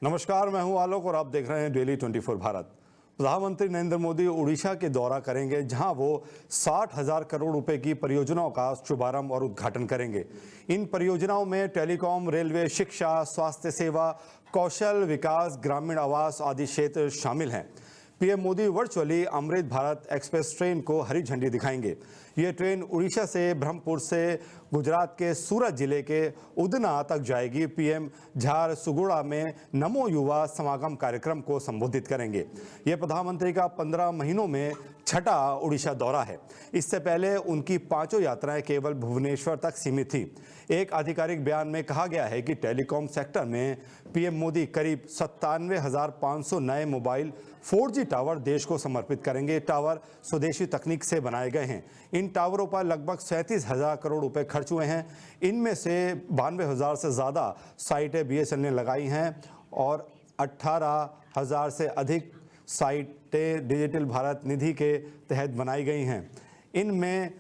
नमस्कार, मैं हूं आलोक और आप देख रहे हैं डेली 24 भारत। प्रधानमंत्री नरेंद्र मोदी उड़ीसा के दौरा करेंगे, जहां वो 60,000 करोड़ रुपए की परियोजनाओं का शुभारंभ और उद्घाटन करेंगे। इन परियोजनाओं में टेलीकॉम, रेलवे, शिक्षा, स्वास्थ्य सेवा, कौशल विकास, ग्रामीण आवास आदि क्षेत्र शामिल हैं। PM Modi virtually Amrit Bharat express train को हरी झंडी दिखाएंगे। ये ट्रेन उड़ीसा से ब्रह्मपुर से गुजरात के सूरत जिले के उदना तक जाएगी। पीएम झारसुगुड़ा में नमो युवा समागम कार्यक्रम को संबोधित करेंगे। ये प्रधानमंत्री का 15 महीनों में छठा उड़ीसा दौरा है। इससे पहले उनकी 5 यात्राएं केवल भुवनेश्वर तक सीमित थी। एक आधिकारिक बयान में कहा गया है कि टेलीकॉम सेक्टर में पीएम मोदी करीब 97,500 नए मोबाइल 4G टावर देश को समर्पित करेंगे। टावर स्वदेशी तकनीक से बनाए गए हैं। इन टावरों पर लगभग 37,000 करोड़ रुपए खर्च हुए हैं। इनमें से 92,000 से ज़्यादा साइटें BSNL ने लगाई हैं और 18,000 से अधिक साइटें डिजिटल भारत निधि के तहत बनाई गई हैं। इनमें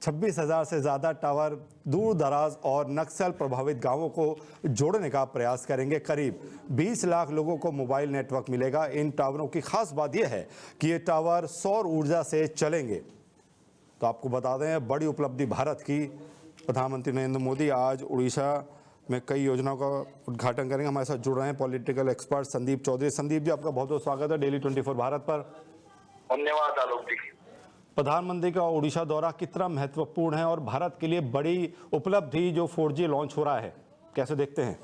26,000 से ज़्यादा टावर दूर दराज और नक्सल प्रभावित गांवों को जोड़ने का प्रयास करेंगे। करीब 20 लाख लोगों को मोबाइल नेटवर्क मिलेगा। इन टावरों की खास बात यह है कि ये टावर सौर ऊर्जा से चलेंगे। तो आपको बता दें, बड़ी उपलब्धि भारत की। प्रधानमंत्री नरेंद्र मोदी आज उड़ीसा में कई योजनाओं का उद्घाटन करेंगे। हमारे साथ जुड़ रहे हैं पॉलिटिकल एक्सपर्ट संदीप चौधरी। संदीप जी, आपका बहुत बहुत स्वागत है डेली 24 भारत पर। धन्यवाद आलोक जी। प्रधानमंत्री का उड़ीसा दौरा कितना महत्वपूर्ण है और भारत के लिए बड़ी उपलब्धि जो 4G लॉन्च हो रहा है, कैसे देखते हैं?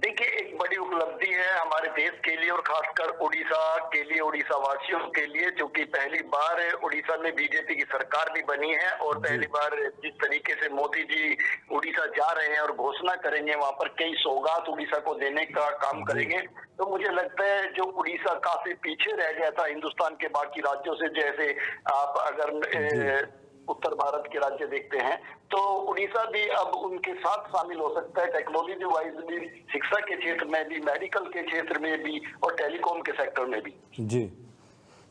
देखिए, एक बड़ी उपलब्धि है हमारे देश के लिए और खासकर उड़ीसा के लिए, उड़ीसा वासियों के लिए, क्योंकि पहली बार उड़ीसा में बीजेपी की सरकार भी बनी है और पहली बार जिस तरीके से मोदी जी उड़ीसा जा रहे हैं और घोषणा करेंगे, वहां पर कई सौगात उड़ीसा को देने का काम करेंगे। तो मुझे लगता है जो उड़ीसा काफी पीछे रह गया था हिंदुस्तान के बाकी राज्यों से, जैसे आप अगर उत्तर भारत के राज्य देखते हैं तो उड़ीसा भी अब उनके साथ शामिल हो सकता है, टेक्नोलॉजी वाइज भी, शिक्षा के क्षेत्र में भी, मेडिकल के क्षेत्र में भी और टेलीकॉम के सेक्टर में भी। जी,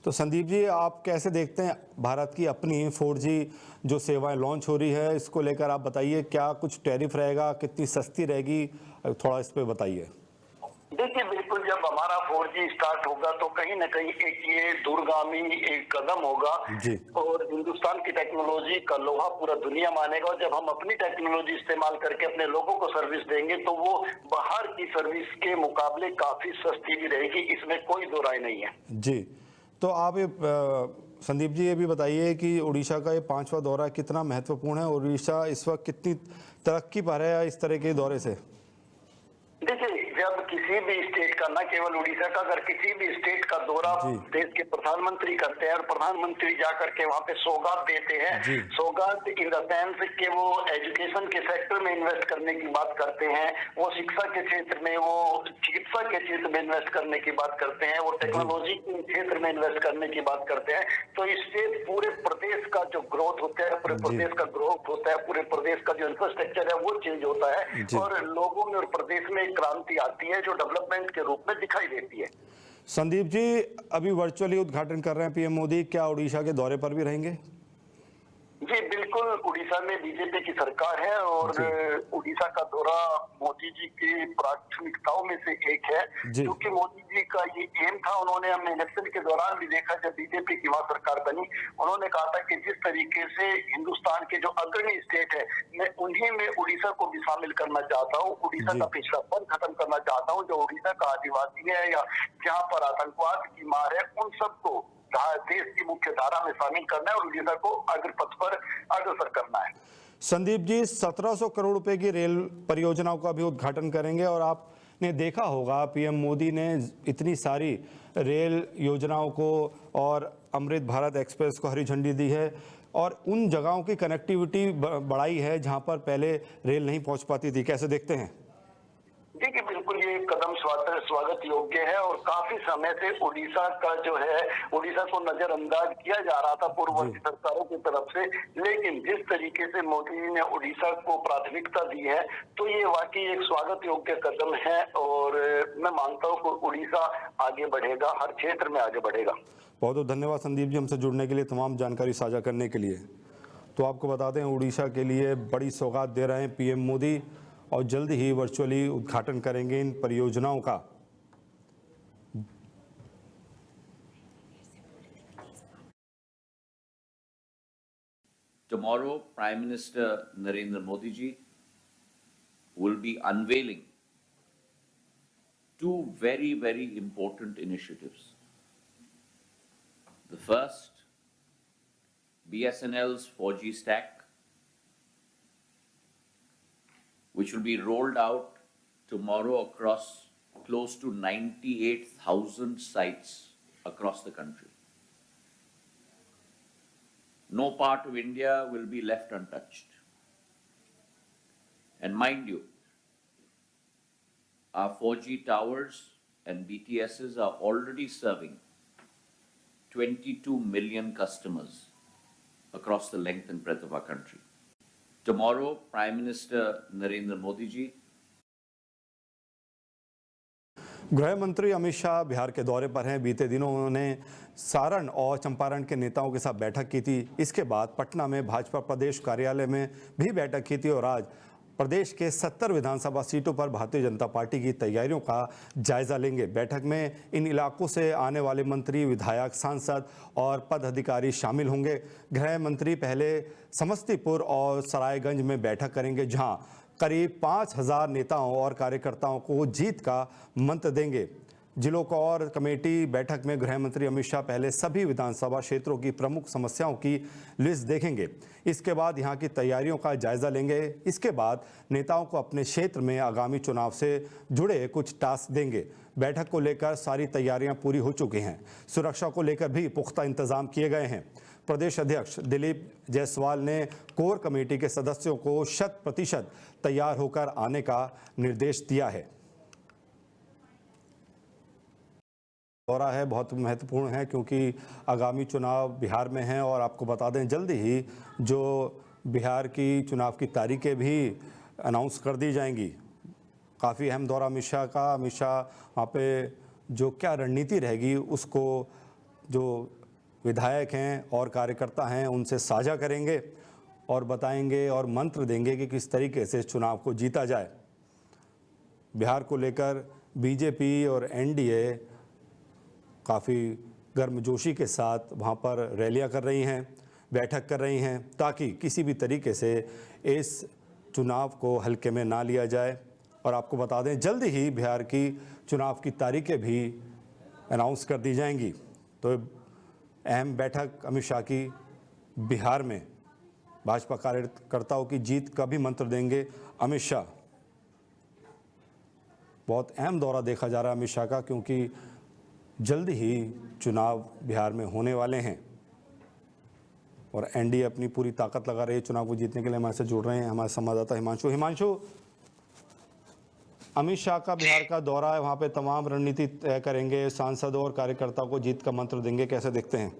तो संदीप जी, आप कैसे देखते हैं भारत की अपनी 4G जो सेवाएं लॉन्च हो रही है, इसको लेकर आप बताइए, क्या कुछ टैरिफ रहेगा, कितनी सस्ती रहेगी, थोड़ा इस पे बताइए। देखिए, बिल्कुल जब हमारा 4G स्टार्ट होगा तो कहीं ना कहीं एक ये दूरगामी एक कदम होगा और हिंदुस्तान की टेक्नोलॉजी का लोहा पूरा दुनिया मानेगा। और जब हम अपनी टेक्नोलॉजी इस्तेमाल करके अपने लोगों को सर्विस देंगे तो वो बाहर की सर्विस के मुकाबले काफी सस्ती भी रहेगी, इसमें कोई दो राय नहीं है। जी, तो आप संदीप जी ये भी बताइए कि उड़ीसा का ये 5वां दौरा कितना महत्वपूर्ण है। उड़ीसा इस वक्त कितनी तरक्की पर है इस तरह के दौरे से? देखिए, जब किसी भी स्टेट का, न केवल उड़ीसा का, अगर किसी भी स्टेट का दौरा देश के प्रधानमंत्री करते हैं और प्रधानमंत्री जाकर के वहां पे सौगात देते हैं, सौगात इन द सेंस कि वो एजुकेशन के सेक्टर में इन्वेस्ट करने की बात करते हैं, वो शिक्षा के क्षेत्र में, वो चिकित्सा के क्षेत्र में इन्वेस्ट करने की बात करते हैं, वो टेक्नोलॉजी के क्षेत्र में इन्वेस्ट करने की बात करते हैं, तो इससे पूरे प्रदेश का जो ग्रोथ होता है, पूरे प्रदेश का ग्रोथ होता है, पूरे प्रदेश का जो इंफ्रास्ट्रक्चर है वो चेंज होता है और लोगों में और प्रदेश में क्रांति आती है जो डेवलपमेंट के रूप में दिखाई देती है। संदीप जी, अभी वर्चुअली उद्घाटन कर रहे हैं पीएम मोदी, क्या उड़ीसा के दौरे पर भी रहेंगे? जी बिल्कुल, उड़ीसा में बीजेपी की सरकार है और उड़ीसा का दौरा मोदी जी की प्राथमिकताओं में से एक है, क्योंकि मोदी जी का ये एम था। उन्होंने हमने इलेक्शन के दौरान भी देखा, जब बीजेपी की वहां सरकार बनी, उन्होंने कहा था कि जिस तरीके से हिंदुस्तान के जो अग्रणी स्टेट है, मैं उन्हीं में उड़ीसा को भी शामिल करना चाहता हूँ, उड़ीसा का पिछड़ापन खत्म करना चाहता हूँ, जो उड़ीसा का आदिवासी है या जहाँ पर आतंकवाद की मार है, उन सबको देश की मुख्य धारा में शामिल करना है और उड़ीसा को अग्रपथ पर अग्रसर करना है। संदीप जी, 1700 करोड़ रुपए की रेल परियोजनाओं का भी उद्घाटन करेंगे और आपने देखा होगा पीएम मोदी ने इतनी सारी रेल योजनाओं को और अमृत भारत एक्सप्रेस को हरी झंडी दी है और उन जगहों की कनेक्टिविटी बढ़ाई है जहां पर पहले रेल नहीं पहुंच पाती थी। कैसे देखते हैं? देखिए, बिल्कुल ये कदम स्वागत योग्य है और काफी समय से उड़ीसा का जो है, उड़ीसा को नजरअंदाज किया जा रहा था पूर्ववर्ती सरकारों की तरफ से, लेकिन जिस तरीके से मोदी जी ने उड़ीसा को प्राथमिकता दी है तो ये वाकई एक स्वागत योग्य कदम है और मैं मानता हूँ कि उड़ीसा आगे बढ़ेगा, हर क्षेत्र में आगे बढ़ेगा। बहुत बहुत धन्यवाद संदीप जी, हमसे जुड़ने के लिए, तमाम जानकारी साझा करने के लिए। तो आपको बता दें, उड़ीसा के लिए बड़ी सौगात दे रहे हैं पीएम मोदी और जल्द ही वर्चुअली उद्घाटन करेंगे इन परियोजनाओं का। Tomorrow, Prime Minister Narendra Modi ji will be unveiling two very, very important initiatives. The first, BSNL's 4G stack, which will be rolled out tomorrow across close to 98,000 sites across the country. No part of India will be left untouched. And mind you, our 4G towers and BTSs are already serving 22 million customers across the length and breadth of our country. Tomorrow, Prime Minister Narendra Modi ji गृह मंत्री अमित शाह बिहार के दौरे पर हैं। बीते दिनों उन्होंने सारण और चंपारण के नेताओं के साथ बैठक की थी। इसके बाद पटना में भाजपा प्रदेश कार्यालय में भी बैठक की थी और आज प्रदेश के 70 विधानसभा सीटों पर भारतीय जनता पार्टी की तैयारियों का जायजा लेंगे। बैठक में इन इलाकों से आने वाले मंत्री, विधायक, सांसद और पदाधिकारी शामिल होंगे। गृह मंत्री पहले समस्तीपुर और सरायगंज में बैठक करेंगे, जहां करीब 5,000 नेताओं और कार्यकर्ताओं को जीत का मंत्र देंगे। जिलों को और कमेटी बैठक में गृह मंत्री अमित शाह पहले सभी विधानसभा क्षेत्रों की प्रमुख समस्याओं की लिस्ट देखेंगे। इसके बाद यहां की तैयारियों का जायजा लेंगे। इसके बाद नेताओं को अपने क्षेत्र में आगामी चुनाव से जुड़े कुछ टास्क देंगे। बैठक को लेकर सारी तैयारियां पूरी हो चुकी हैं। सुरक्षा को लेकर भी पुख्ता इंतजाम किए गए हैं। प्रदेश अध्यक्ष दिलीप जायसवाल ने कोर कमेटी के सदस्यों को 100% तैयार होकर आने का निर्देश दिया है। दौरा है बहुत महत्वपूर्ण है क्योंकि आगामी चुनाव बिहार में हैं और आपको बता दें जल्दी ही जो बिहार की चुनाव की तारीखें भी अनाउंस कर दी जाएंगी। काफ़ी अहम दौरा अमित शाह का। अमित शाह वहाँ पे जो क्या रणनीति रहेगी उसको जो विधायक हैं और कार्यकर्ता हैं उनसे साझा करेंगे और बताएंगे और मंत्र देंगे कि किस तरीके से चुनाव को जीता जाए। बिहार को लेकर बीजेपी और एनडीए काफ़ी गर्मजोशी के साथ वहाँ पर रैलियाँ कर रही हैं, बैठक कर रही हैं, ताकि किसी भी तरीके से इस चुनाव को हल्के में ना लिया जाए। और आपको बता दें जल्दी ही बिहार की चुनाव की तारीखें भी अनाउंस कर दी जाएंगी। तो अहम बैठक अमित शाह की बिहार में भाजपा कार्यकर्ताओं की जीत का भी मंत्र देंगे अमित शाह। बहुत अहम दौरा देखा जा रहा है अमित शाह का, क्योंकि जल्दी ही चुनाव बिहार में होने वाले हैं और एनडीए अपनी पूरी ताकत लगा रही है चुनाव को जीतने के लिए। हमारे से जुड़ रहे हैं हमारे संवाददाता हिमांशु। अमित शाह का बिहार का दौरा है, वहाँ पे तमाम रणनीति तय करेंगे, सांसदों और कार्यकर्ताओं को जीत का मंत्र देंगे, कैसे देखते हैं?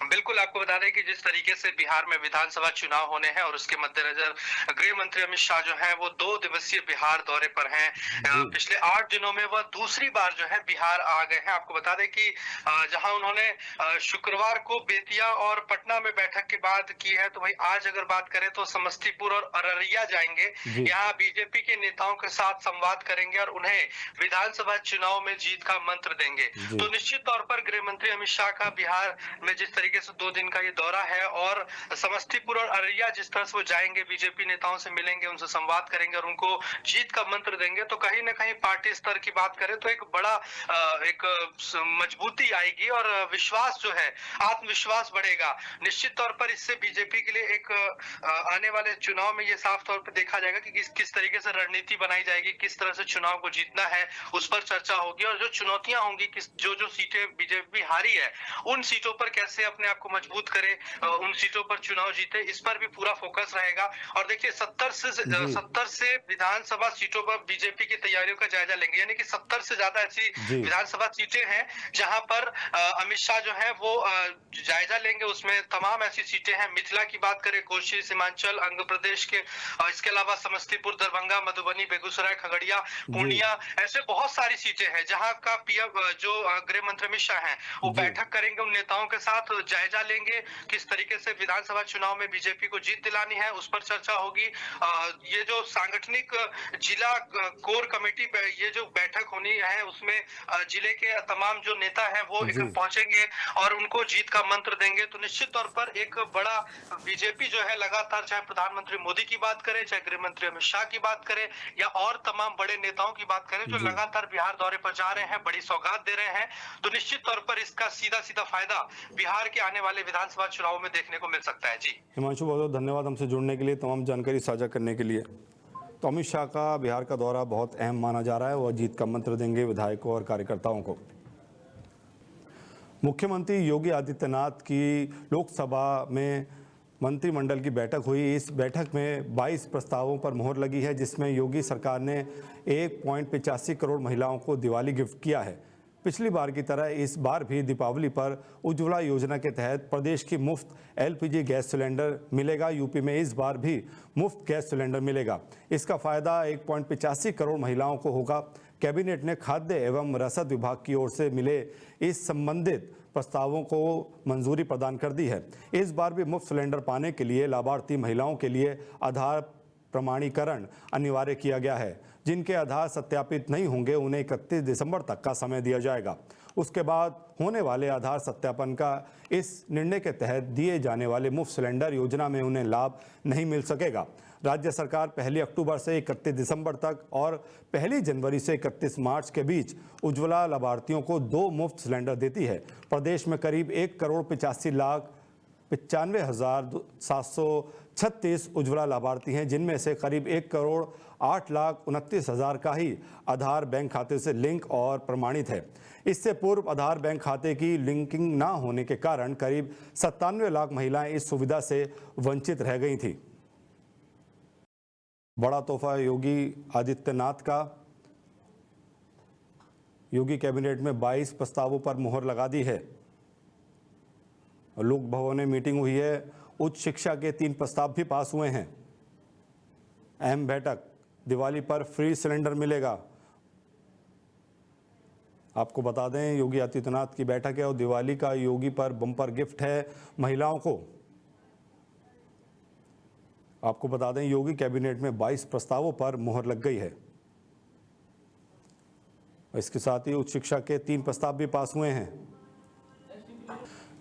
बिल्कुल, आपको बता दें कि जिस तरीके से बिहार में विधानसभा चुनाव होने हैं और उसके मद्देनजर गृह मंत्री अमित शाह जो है वो 2 दिवसीय बिहार दौरे पर हैं। पिछले 8 दिनों में वह दूसरी बार जो है बिहार आ गए हैं। आपको बता दें कि जहां उन्होंने शुक्रवार को बेतिया और पटना में बैठक की बात की है, तो वही आज अगर बात करें तो समस्तीपुर और अररिया जाएंगे। यहाँ बीजेपी के नेताओं के साथ संवाद करेंगे और उन्हें विधानसभा चुनाव में जीत का मंत्र देंगे। तो निश्चित तौर पर गृह मंत्री अमित शाह का बिहार में जिस तरीके से 2 दिन का ये दौरा है और समस्तीपुर और अररिया जिस तरह से वो जाएंगे, बीजेपी नेताओं से मिलेंगे, उनसे संवाद करेंगे और उनको जीत का मंत्र देंगे, तो कहीं ना कहीं पार्टी स्तर की बात करें तो एक बड़ा एक मजबूती आएगी और विश्वास जो है, आत्मविश्वास बढ़ेगा। निश्चित तौर पर इससे बीजेपी के लिए एक आने वाले चुनाव में ये साफ तौर पर देखा जाएगा कि किस तरीके से रणनीति बनाई जाएगी, किस तरह से चुनाव को जीतना है, उस पर चर्चा होगी। और जो चुनौतियां होंगी, जो सीटें बीजेपी हारी है, उन सीटों पर कैसे अपने आप को मजबूत करे, उन सीटों पर चुनाव जीते, इस पर भी पूरा फोकस रहेगा। और देखिए 70 से विधानसभा सीटों पर बीजेपी की तैयारियों का जायजा लेंगे, यानी कि 70 से ज्यादा ऐसी विधानसभा सीटें हैं जहां पर अमित शाह जो है वो जायजा लेंगे। उसमें तमाम ऐसी सीटें हैं, मिथिला की बात करें, कोशी, सीमांचल, आंध्र प्रदेश के, इसके अलावा समस्तीपुर, दरभंगा, मधुबनी, बेगूसराय, खगड़िया, पूर्णिया, ऐसे बहुत सारी सीटें हैं जहां का पीएम जो गृह मंत्री अमित शाह हैं वो बैठक करेंगे, उन नेताओं के साथ जायजा लेंगे करेंगे, किस तरीके से विधानसभा चुनाव में बीजेपी को जीत दिलानी है उस पर चर्चा होगी। ये जो सांगठनिक जिला कोर कमेटी ये जो बैठक होनी है उसमें जिले के तमाम जो नेता हैं वो एक पहुंचेंगे और उनको जीत का मंत्र देंगे। तो निश्चित तौर पर एक बड़ा बीजेपी जो है लगातार, चाहे प्रधानमंत्री मोदी की बात करें, चाहे गृह मंत्री अमित शाह की बात करें या और तमाम बड़े नेताओं की बात करें जो लगातार बिहार दौरे पर जा रहे हैं, बड़ी सौगात दे रहे हैं, तो निश्चित तौर पर इसका सीधा सीधा फायदा बिहार के आने वाले विधानसभा चुनाव में देखने को मिल सकता है। जी हिमांशु, बहुत बहुत धन्यवाद हमसे जुड़ने के लिए, तमाम जानकारी साझा करने के लिए। तो अमित शाह का बिहार का दौरा बहुत अहम माना जा रहा है, वह जीत का मंत्र देंगे विधायकों और कार्यकर्ताओं को। मुख्यमंत्री योगी आदित्यनाथ की लोकसभा में मंत्रिमंडल की बैठक हुई। इस बैठक में 22 प्रस्तावों पर मोहर लगी है, जिसमें योगी सरकार ने 1.85 करोड़ महिलाओं को दिवाली गिफ्ट किया है। पिछली बार की तरह इस बार भी दीपावली पर उज्ज्वला योजना के तहत प्रदेश की मुफ्त LPG गैस सिलेंडर मिलेगा। यूपी में इस बार भी मुफ्त गैस सिलेंडर मिलेगा। इसका फायदा 1.85 करोड़ महिलाओं को होगा। कैबिनेट ने खाद्य एवं रसद विभाग की ओर से मिले इस संबंधित प्रस्तावों को मंजूरी प्रदान कर दी है। इस बार भी मुफ्त सिलेंडर पाने के लिए लाभार्थी महिलाओं के लिए आधार प्रमाणीकरण अनिवार्य किया गया है। जिनके आधार सत्यापित नहीं होंगे उन्हें 31 दिसंबर तक का समय दिया जाएगा। उसके बाद होने वाले आधार सत्यापन का इस निर्णय के तहत दिए जाने वाले मुफ्त सिलेंडर योजना में उन्हें लाभ नहीं मिल सकेगा। राज्य सरकार 1 अक्टूबर से 31 दिसंबर तक और 1 जनवरी से 31 मार्च के बीच उज्ज्वला लाभार्थियों को 2 मुफ्त सिलेंडर देती है। प्रदेश में करीब 1,85,95,736 उज्ज्वला लाभार्थी हैं, जिनमें से करीब 1,08,29,000 का ही आधार बैंक खाते से लिंक और प्रमाणित है। इससे पूर्व आधार बैंक खाते की लिंकिंग न होने के कारण करीब 97 लाख महिलाएं इस सुविधा से वंचित रह गई थी। बड़ा तोहफा योगी आदित्यनाथ का। योगी कैबिनेट में 22 प्रस्तावों पर मोहर लगा दी है। लोक भवन में मीटिंग हुई है। उच्च शिक्षा के 3 प्रस्ताव भी पास हुए हैं। अहम बैठक, दिवाली पर फ्री सिलेंडर मिलेगा। आपको बता दें योगी आदित्यनाथ की बैठक है और दिवाली का योगी पर बम्पर गिफ्ट है महिलाओं को। आपको बता दें योगी कैबिनेट में 22 प्रस्तावों पर मोहर लग गई है। इसके साथ ही उच्च शिक्षा के 3 प्रस्ताव भी पास हुए हैं।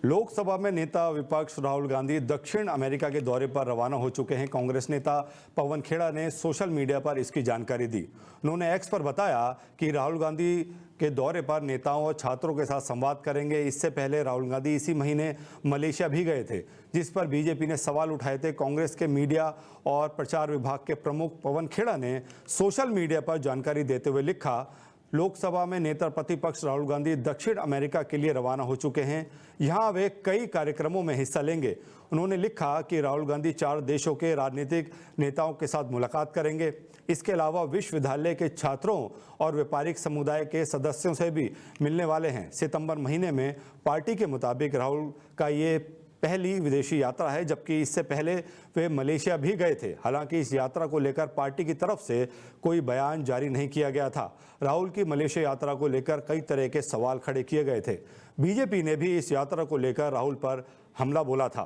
लोकसभा में नेता विपक्ष राहुल गांधी दक्षिण अमेरिका के दौरे पर रवाना हो चुके हैं। कांग्रेस नेता पवन खेड़ा ने सोशल मीडिया पर इसकी जानकारी दी। उन्होंने एक्स पर बताया कि राहुल गांधी के दौरे पर नेताओं और छात्रों के साथ संवाद करेंगे। इससे पहले राहुल गांधी इसी महीने मलेशिया भी गए थे, जिस पर बीजेपी ने सवाल उठाए थे। कांग्रेस के मीडिया और प्रचार विभाग के प्रमुख पवन खेड़ा ने सोशल मीडिया पर जानकारी देते हुए लिखा, लोकसभा में नेता प्रतिपक्ष राहुल गांधी दक्षिण अमेरिका के लिए रवाना हो चुके हैं। यहां वे कई कार्यक्रमों में हिस्सा लेंगे। उन्होंने लिखा कि राहुल गांधी 4 देशों के राजनीतिक नेताओं के साथ मुलाकात करेंगे। इसके अलावा विश्वविद्यालय के छात्रों और व्यापारिक समुदाय के सदस्यों से भी मिलने वाले हैं। सितंबर महीने में पार्टी के मुताबिक राहुल का ये पहली विदेशी यात्रा है, जबकि इससे पहले वे मलेशिया भी गए थे। हालांकि इस यात्रा को लेकर पार्टी की तरफ से कोई बयान जारी नहीं किया गया था। राहुल की मलेशिया यात्रा को लेकर कई तरह के सवाल खड़े किए गए थे। बीजेपी ने भी इस यात्रा को लेकर राहुल पर हमला बोला था।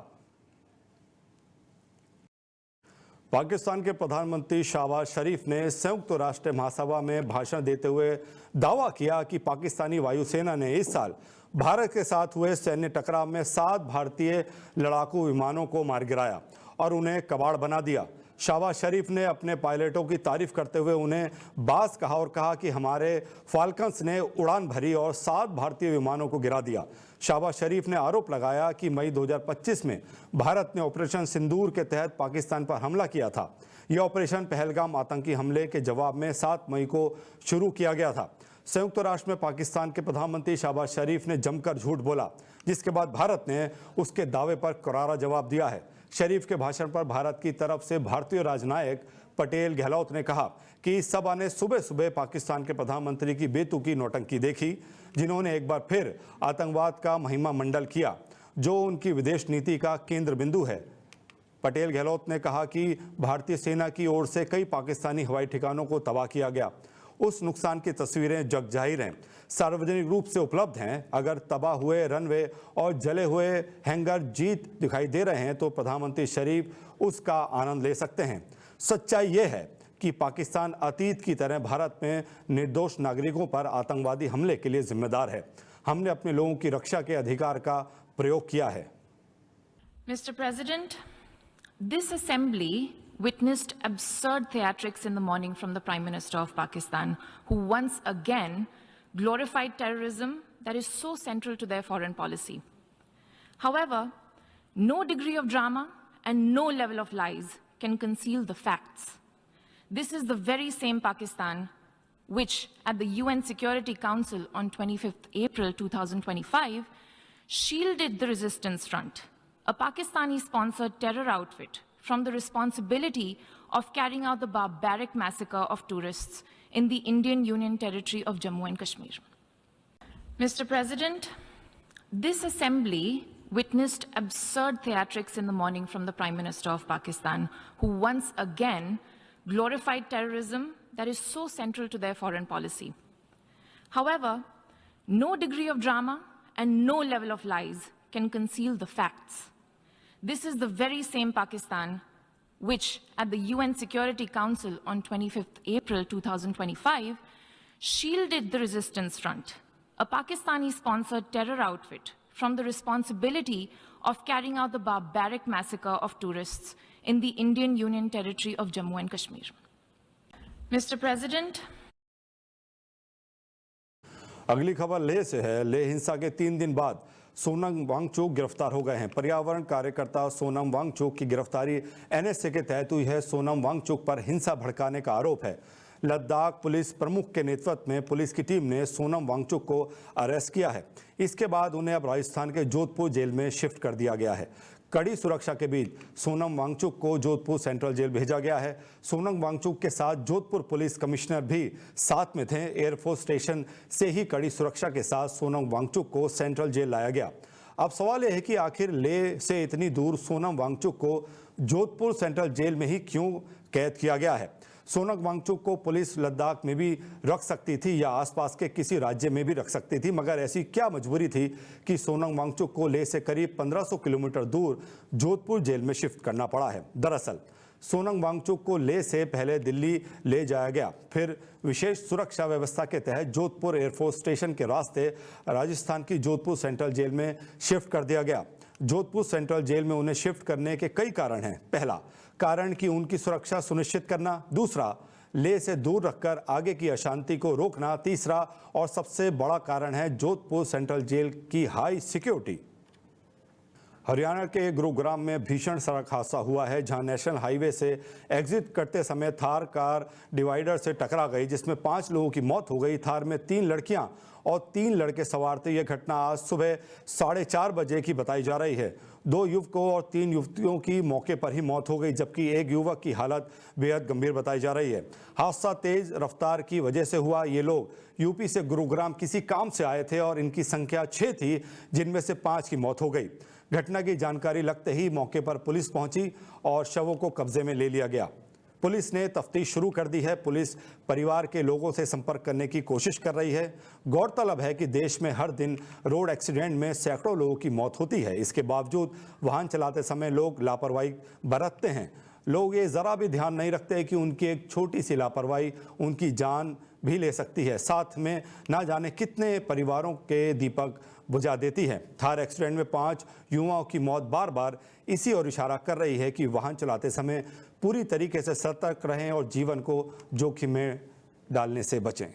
पाकिस्तान के प्रधानमंत्री शहबाज शरीफ ने संयुक्त राष्ट्र महासभा में भाषण देते हुए दावा किया कि पाकिस्तानी वायुसेना ने इस साल भारत के साथ हुए सैन्य टकराव में 7 भारतीय लड़ाकू विमानों को मार गिराया और उन्हें कबाड़ बना दिया। शहबाज शरीफ ने अपने पायलटों की तारीफ करते हुए उन्हें बास कहा और कहा कि हमारे फाल्कन्स ने उड़ान भरी और 7 भारतीय विमानों को गिरा दिया। शहबाज शरीफ ने आरोप लगाया कि मई 2025 में भारत ने ऑपरेशन सिंदूर के तहत पाकिस्तान पर हमला किया था। यह ऑपरेशन पहलगाम आतंकी हमले के जवाब में 7 मई को शुरू किया गया था। संयुक्त राष्ट्र में पाकिस्तान के प्रधानमंत्री शहबाज शरीफ ने जमकर झूठ बोला, जिसके बाद भारत ने उसके दावे पर करारा जवाब दिया है। शरीफ के भाषण पर भारत की तरफ से भारतीय राजनायक पटेल गहलोत ने कहा कि इस सभा ने सुबह सुबह पाकिस्तान के प्रधानमंत्री की बेतुकी नौटंकी देखी, जिन्होंने एक बार फिर आतंकवाद का महिमा मंडल किया, जो उनकी विदेश नीति का केंद्र बिंदु है। पटेल गहलोत ने कहा कि भारतीय सेना की ओर से कई पाकिस्तानी हवाई ठिकानों को तबाह किया गया। उस नुकसान की तस्वीरें जग जाहिर हैं, सार्वजनिक रूप से उपलब्ध हैं। अगर तबाह हुए रनवे और जले हुए हैंगर जीत दिखाई दे रहे हैं तो प्रधानमंत्री शरीफ उसका आनंद ले सकते हैं। सच्चाई ये है कि पाकिस्तान अतीत की तरह भारत में निर्दोष नागरिकों पर आतंकवादी हमले के लिए जिम्मेदार है। हमने अपने लोगों की रक्षा के अधिकार का प्रयोग किया है। Mr. President, this assembly witnessed absurd theatrics in the morning from the Prime Minister of Pakistan, who once again glorified terrorism that is so central to their foreign policy. However, no degree of drama and no level of lies can conceal the facts. This is the very same Pakistan which, at the UN Security Council on 25th April 2025, shielded the Resistance Front, a Pakistani-sponsored terror outfit, from the responsibility of carrying out the barbaric massacre of tourists in the Indian Union territory of Jammu and Kashmir. Mr. President, this assembly witnessed absurd theatrics in the morning from the Prime Minister of Pakistan, who once again glorified terrorism that is so central to their foreign policy. However, no degree of drama and no level of lies can conceal the facts. This is the very same Pakistan which, at the UN Security Council on 25th April 2025, shielded the Resistance Front, a Pakistani-sponsored terror outfit, from the responsibility of carrying out the barbaric massacre of tourists in the Indian Union territory of Jammu and Kashmir. Mr. President, अगली खबर लेह से है। लेह हिंसा के 3 दिन बाद सोनम वांगचुक गिरफ्तार हो गए हैं। पर्यावरण कार्यकर्ता सोनम वांगचुक की गिरफ्तारी एनएसए के तहत हुई है। सोनम वांगचुक पर हिंसा भड़काने का आरोप है। लद्दाख पुलिस प्रमुख के नेतृत्व में पुलिस की टीम ने सोनम वांगचुक को अरेस्ट किया है। इसके बाद उन्हें अब राजस्थान के जोधपुर जेल में शिफ्ट कर दिया गया है। कड़ी सुरक्षा के बीच सोनम वांगचुक को जोधपुर सेंट्रल जेल भेजा गया है। सोनम वांगचुक के साथ जोधपुर पुलिस कमिश्नर भी साथ में थे। एयरफोर्स स्टेशन से ही कड़ी सुरक्षा के साथ सोनम वांगचुक को सेंट्रल जेल लाया गया। अब सवाल यह है कि आखिर लेह से इतनी दूर सोनम वांगचुक को जोधपुर सेंट्रल जेल में ही क्यों कैद किया गया है। सोनम वांगचुक को पुलिस लद्दाख में भी रख सकती थी या आसपास के किसी राज्य में भी रख सकती थी, मगर ऐसी क्या मजबूरी थी कि सोनम वांगचुक को लेह से करीब 1500 किलोमीटर दूर जोधपुर जेल में शिफ्ट करना पड़ा है। दरअसल सोनम वांगचुक को लेह से पहले दिल्ली ले जाया गया, फिर विशेष सुरक्षा व्यवस्था के तहत जोधपुर एयरफोर्स स्टेशन के रास्ते राजस्थान की जोधपुर सेंट्रल जेल में शिफ्ट कर दिया गया। जोधपुर सेंट्रल जेल में उन्हें शिफ्ट करने के कई कारण हैं। पहला कारण कि उनकी सुरक्षा सुनिश्चित करना, दूसरा लेह से दूर रखकर आगे की अशांति को रोकना, तीसरा और सबसे बड़ा कारण है जोधपुर सेंट्रल जेल की हाई सिक्योरिटी। हरियाणा के गुरुग्राम में भीषण सड़क हादसा हुआ है, जहां नेशनल हाईवे से एग्जिट करते समय थार कार डिवाइडर से टकरा गई, जिसमें 5 लोगों की मौत हो गई। थार में 3 लड़कियां और 3 लड़के सवार थे। यह घटना आज सुबह 4:30 बजे की बताई जा रही है। 2 युवकों और 3 युवतियों की मौके पर ही मौत हो गई, जबकि एक युवक की हालत बेहद गंभीर बताई जा रही है। हादसा तेज रफ्तार की वजह से हुआ। ये लोग यूपी से गुरुग्राम किसी काम से आए थे और इनकी संख्या 6 थी, जिनमें से 5 की मौत हो गई। घटना की जानकारी लगते ही मौके पर पुलिस पहुंची और शवों को कब्जे में ले लिया गया। पुलिस ने तफ्तीश शुरू कर दी है। पुलिस परिवार के लोगों से संपर्क करने की कोशिश कर रही है। गौरतलब है कि देश में हर दिन रोड एक्सीडेंट में सैकड़ों लोगों की मौत होती है। इसके बावजूद वाहन चलाते समय लोग लापरवाही बरतते हैं। लोग ये ज़रा भी ध्यान नहीं रखते कि उनकी एक छोटी सी लापरवाही उनकी जान भी ले सकती है, साथ में ना जाने कितने परिवारों के दीपक बुझा देती है। थार एक्सीडेंट में 5 युवाओं की मौत बार बार इसी ओर इशारा कर रही है कि वाहन चलाते समय पूरी तरीके से सतर्क रहें और जीवन को जोखिम में डालने से बचें।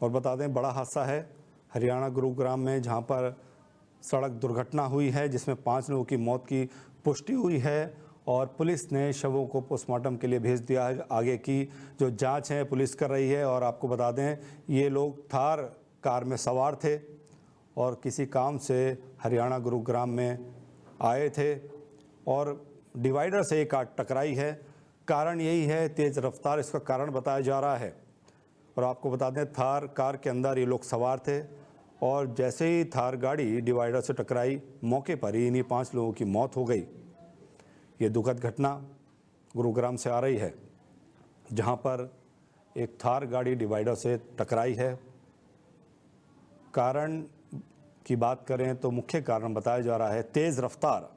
और बता दें, बड़ा हादसा है हरियाणा गुरुग्राम में, जहां पर सड़क दुर्घटना हुई है, जिसमें 5 लोगों की मौत की पुष्टि हुई है और पुलिस ने शवों को पोस्टमार्टम के लिए भेज दिया है। आगे की जो जांच है पुलिस कर रही है। और आपको बता दें, ये लोग थार कार में सवार थे और किसी काम से हरियाणा गुरुग्राम में आए थे और डिवाइडर से एक कार टकराई है। कारण यही है तेज़ रफ्तार, इसका कारण बताया जा रहा है। और आपको बता दें, थार कार के अंदर ये लोग सवार थे और जैसे ही थार गाड़ी डिवाइडर से टकराई, मौके पर ही इन्हीं 5 लोगों की मौत हो गई। ये दुखद घटना गुरुग्राम से आ रही है, जहां पर एक थार गाड़ी डिवाइडर से टकराई है। कारण की बात करें तो मुख्य कारण बताया जा रहा है तेज़ रफ्तार।